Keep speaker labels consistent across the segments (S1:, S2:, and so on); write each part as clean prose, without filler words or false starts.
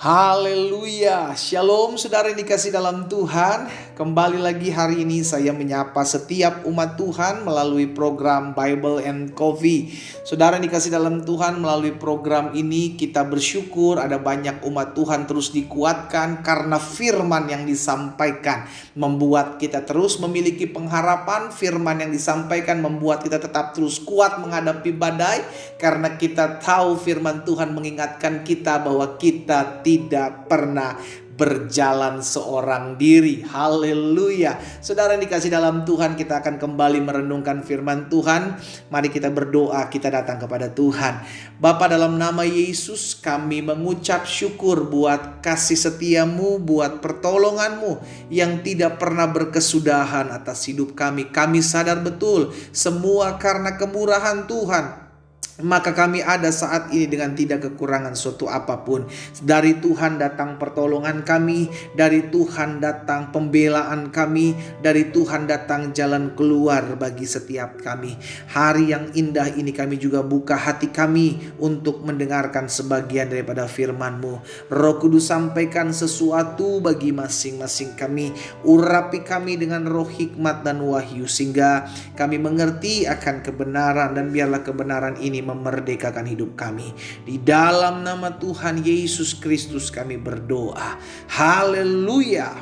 S1: Haleluya, shalom saudara yang dikasih dalam Tuhan. Kembali lagi hari ini saya menyapa setiap umat Tuhan melalui program Bible and Coffee. Saudara yang dikasih dalam Tuhan, melalui program ini kita bersyukur ada banyak umat Tuhan terus dikuatkan karena firman yang disampaikan membuat kita terus memiliki pengharapan. Firman yang disampaikan membuat kita tetap terus kuat menghadapi badai, karena kita tahu firman Tuhan mengingatkan kita bahwa kita tidak pernah berjalan seorang diri. Haleluya. Saudara yang dikasih dalam Tuhan, kita akan kembali merenungkan firman Tuhan. Mari kita berdoa, kita datang kepada Tuhan. Bapa, dalam nama Yesus kami mengucap syukur buat kasih setiamu, buat pertolonganmu yang tidak pernah berkesudahan atas hidup kami. Kami sadar betul semua karena kemurahan Tuhan, maka kami ada saat ini dengan tidak kekurangan suatu apapun. Dari Tuhan datang pertolongan kami, dari Tuhan datang pembelaan kami, dari Tuhan datang jalan keluar bagi setiap kami. Hari yang indah ini kami juga buka hati kami untuk mendengarkan sebagian daripada firman-Mu. Roh Kudus, sampaikan sesuatu bagi masing-masing kami. Urapi kami dengan roh hikmat dan wahyu, sehingga kami mengerti akan kebenaran, dan biarlah kebenaran ini memerdekakan hidup kami. Di dalam nama Tuhan Yesus Kristus kami berdoa. Haleluya.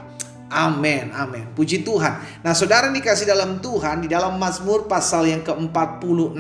S1: Amin, amin. Puji Tuhan. Nah, saudara dikasih dalam Tuhan, di dalam Mazmur pasal yang ke-46,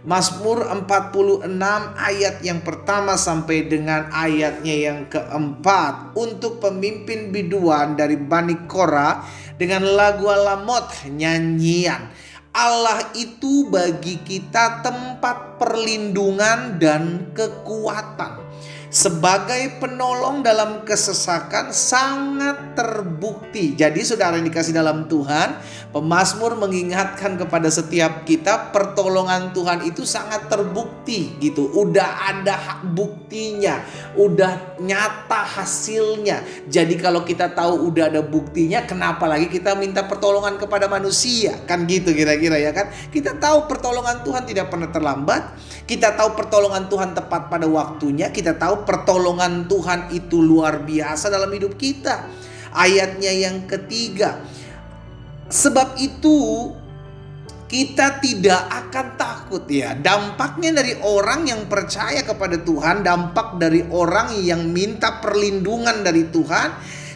S1: Mazmur 46 ayat yang pertama sampai dengan ayatnya yang keempat, untuk pemimpin biduan dari Bani Korah dengan lagu Alamot, nyanyian. Allah itu bagi kita tempat perlindungan dan kekuatan. Sebagai penolong dalam kesesakan sangat terbukti. Jadi saudara yang dikasih dalam Tuhan, pemazmur mengingatkan kepada setiap kita, pertolongan Tuhan itu sangat terbukti gitu. Udah ada buktinya, udah nyata hasilnya. Jadi kalau kita tahu udah ada buktinya, kenapa lagi kita minta pertolongan kepada manusia? Kan gitu kira-kira ya kan. Kita tahu pertolongan Tuhan tidak pernah terlambat. Kita tahu pertolongan Tuhan tepat pada waktunya. Kita tahu pertolongan Tuhan itu luar biasa dalam hidup kita. Ayatnya yang ketiga, sebab itu kita tidak akan takut ya. Dampaknya dari orang yang percaya kepada Tuhan, dampak dari orang yang minta perlindungan dari Tuhan,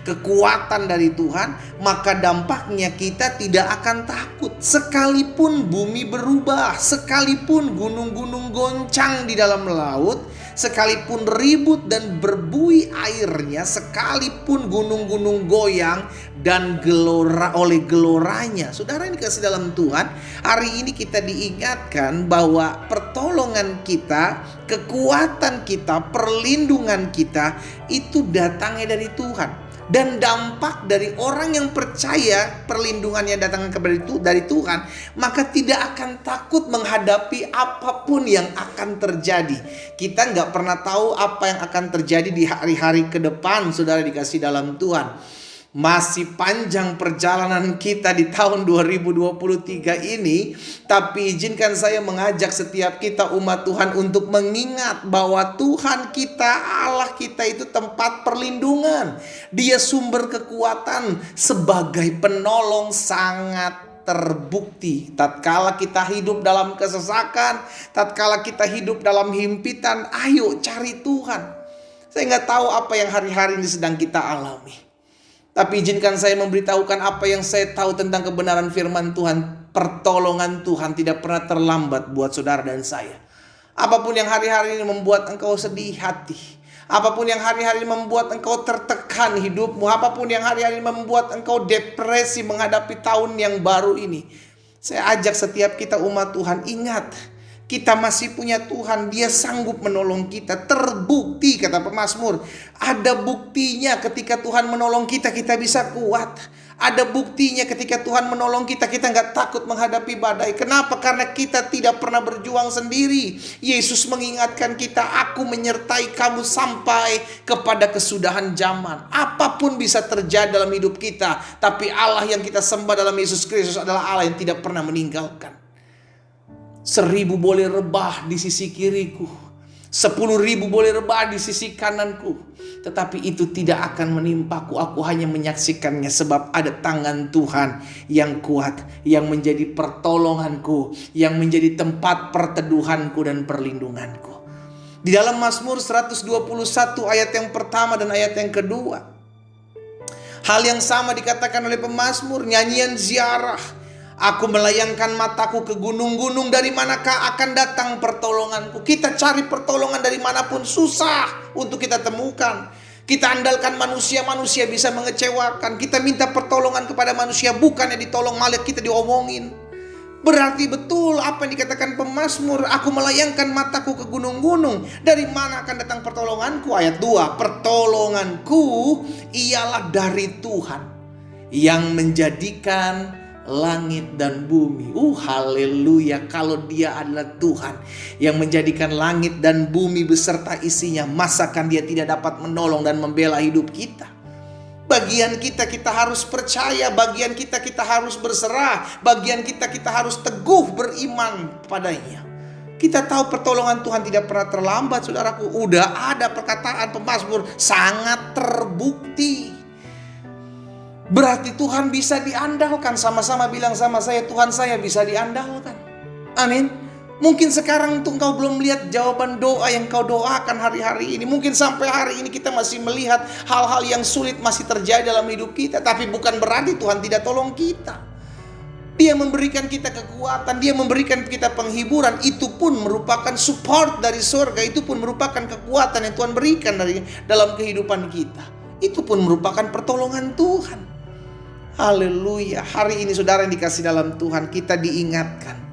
S1: kekuatan dari Tuhan, maka dampaknya kita tidak akan takut. Sekalipun bumi berubah, sekalipun gunung-gunung goncang di dalam laut, sekalipun ribut dan berbuih airnya, sekalipun gunung-gunung goyang dan gelora oleh geloranya. Saudara yang dikasih dalam Tuhan, hari ini kita diingatkan bahwa pertolongan kita, kekuatan kita, perlindungan kita itu datangnya dari Tuhan. Dan dampak dari orang yang percaya perlindungannya datang dari Tuhan, maka tidak akan takut menghadapi apapun yang akan terjadi. Kita nggak pernah tahu apa yang akan terjadi di hari-hari ke depan, saudara dikasih dalam Tuhan. Masih panjang perjalanan kita di tahun 2023 ini, tapi izinkan saya mengajak setiap kita umat Tuhan untuk mengingat bahwa Tuhan kita, Allah kita itu tempat perlindungan. Dia sumber kekuatan, sebagai penolong sangat terbukti. Tatkala kita hidup dalam kesesakan, tatkala kita hidup dalam himpitan, ayo cari Tuhan. Saya nggak tahu apa yang hari-hari ini sedang kita alami, tapi izinkan saya memberitahukan apa yang saya tahu tentang kebenaran firman Tuhan. Pertolongan Tuhan tidak pernah terlambat buat saudara dan saya. Apapun yang hari-hari ini membuat engkau sedih hati, apapun yang hari-hari ini membuat engkau tertekan hidupmu, apapun yang hari-hari ini membuat engkau depresi menghadapi tahun yang baru ini, saya ajak setiap kita umat Tuhan, ingat, kita masih punya Tuhan. Dia sanggup menolong kita. Terbukti, kata pemazmur, ada buktinya ketika Tuhan menolong kita, kita bisa kuat. Ada buktinya ketika Tuhan menolong kita, kita gak takut menghadapi badai. Kenapa? Karena kita tidak pernah berjuang sendiri. Yesus mengingatkan kita, aku menyertai kamu sampai kepada kesudahan zaman. Apapun bisa terjadi dalam hidup kita, tapi Allah yang kita sembah dalam Yesus Kristus adalah Allah yang tidak pernah meninggalkan. 1000 boleh rebah di sisi kiriku, 10.000 boleh rebah di sisi kananku, tetapi itu tidak akan menimpaku. Aku hanya menyaksikannya sebab ada tangan Tuhan yang kuat, yang menjadi pertolonganku, yang menjadi tempat perteduhanku dan perlindunganku. Di dalam Mazmur 121 ayat yang pertama dan ayat yang kedua, hal yang sama dikatakan oleh pemazmur, nyanyian ziarah. Aku melayangkan mataku ke gunung-gunung, dari manakah akan datang pertolonganku? Kita cari pertolongan dari manapun susah untuk kita temukan. Kita andalkan manusia, manusia bisa mengecewakan. Kita minta pertolongan kepada manusia, bukannya ditolong malah kita diomongin. Berarti betul apa yang dikatakan pemazmur, aku melayangkan mataku ke gunung-gunung, dari mana akan datang pertolonganku? Ayat 2, pertolonganku ialah dari Tuhan yang menjadikan langit dan bumi. Haleluya. Kalau Dia adalah Tuhan yang menjadikan langit dan bumi beserta isinya, masakan Dia tidak dapat menolong dan membela hidup kita? Bagian kita harus percaya, bagian kita harus berserah, bagian kita harus teguh beriman padanya. Kita tahu pertolongan Tuhan tidak pernah terlambat, saudaraku. Udah ada perkataan pemazmur sangat terbukti. Berarti Tuhan bisa diandalkan. Sama-sama bilang sama saya, Tuhan saya bisa diandalkan. Amin. Mungkin sekarang engkau belum melihat jawaban doa yang kau doakan hari-hari ini. Mungkin sampai hari ini kita masih melihat hal-hal yang sulit masih terjadi dalam hidup kita. Tapi bukan berarti Tuhan tidak tolong kita. Dia memberikan kita kekuatan, Dia memberikan kita penghiburan. Itu pun merupakan support dari surga. Itu pun merupakan kekuatan yang Tuhan berikan dalam kehidupan kita. Itu pun merupakan pertolongan Tuhan. Haleluya. Hari ini saudara yang dikasih dalam Tuhan, kita diingatkan.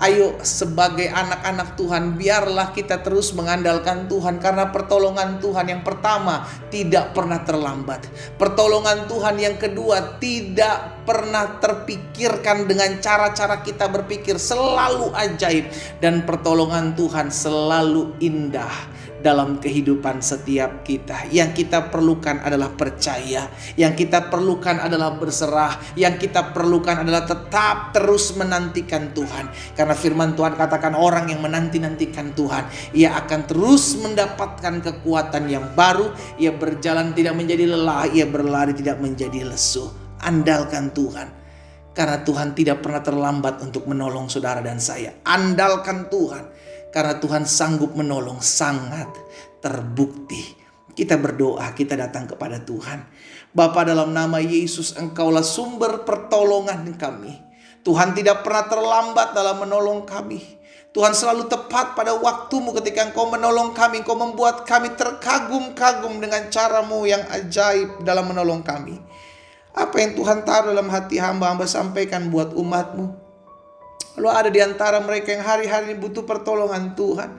S1: Ayo sebagai anak-anak Tuhan, biarlah kita terus mengandalkan Tuhan. Karena pertolongan Tuhan yang pertama tidak pernah terlambat. Pertolongan Tuhan yang kedua tidak pernah terpikirkan dengan cara-cara kita berpikir. Selalu ajaib. Dan pertolongan Tuhan selalu indah dalam kehidupan setiap kita. Yang kita perlukan adalah percaya. Yang kita perlukan adalah berserah. Yang kita perlukan adalah tetap terus menantikan Tuhan. Karena firman Tuhan katakan, orang yang menanti-nantikan Tuhan, ia akan terus mendapatkan kekuatan yang baru. Ia berjalan tidak menjadi lelah, ia berlari tidak menjadi lesu. Andalkan Tuhan. Karena Tuhan tidak pernah terlambat untuk menolong saudara dan saya. Andalkan Tuhan. Karena Tuhan sanggup menolong, sangat terbukti. Kita berdoa, kita datang kepada Tuhan. Bapa, dalam nama Yesus, Engkaulah sumber pertolongan kami. Tuhan tidak pernah terlambat dalam menolong kami. Tuhan selalu tepat pada waktumu ketika Engkau menolong kami. Engkau membuat kami terkagum-kagum dengan cara-Mu yang ajaib dalam menolong kami. Apa yang Tuhan taruh dalam hati hamba-hamba sampaikan buat umat-Mu. Lalu ada di antara mereka yang hari-hari ini butuh pertolongan Tuhan.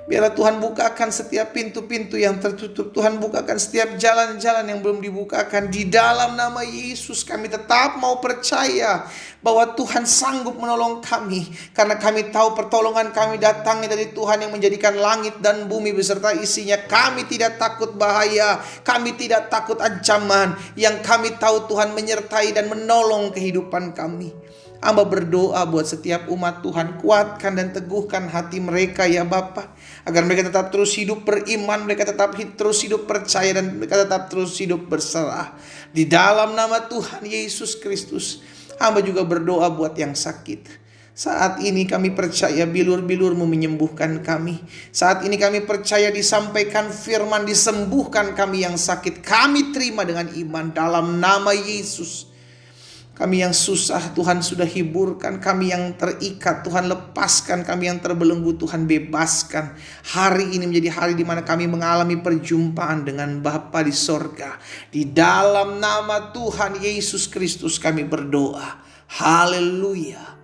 S1: Biarlah Tuhan bukakan setiap pintu-pintu yang tertutup. Tuhan bukakan setiap jalan-jalan yang belum dibukakan. Di dalam nama Yesus kami tetap mau percaya bahwa Tuhan sanggup menolong kami. Karena kami tahu pertolongan kami datangnya dari Tuhan yang menjadikan langit dan bumi beserta isinya. Kami tidak takut bahaya. Kami tidak takut ancaman. Yang kami tahu Tuhan menyertai dan menolong kehidupan kami. Hamba berdoa buat setiap umat Tuhan, kuatkan dan teguhkan hati mereka ya Bapa, agar mereka tetap terus hidup beriman, mereka tetap terus hidup percaya, dan mereka tetap terus hidup berserah. Di dalam nama Tuhan Yesus Kristus, hamba juga berdoa buat yang sakit. Saat ini kami percaya bilur-bilur-Mu menyembuhkan kami. Saat ini kami percaya disampaikan firman, disembuhkan kami yang sakit. Kami terima dengan iman dalam nama Yesus. Kami yang susah Tuhan sudah hiburkan. Kami yang terikat Tuhan lepaskan. Kami yang terbelenggu Tuhan bebaskan. Hari ini menjadi hari di mana kami mengalami perjumpaan dengan Bapa di sorga. Di dalam nama Tuhan Yesus Kristus kami berdoa. Haleluya.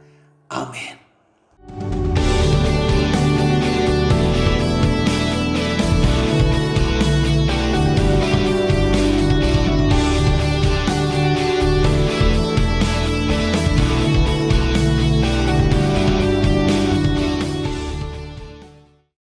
S1: Amin.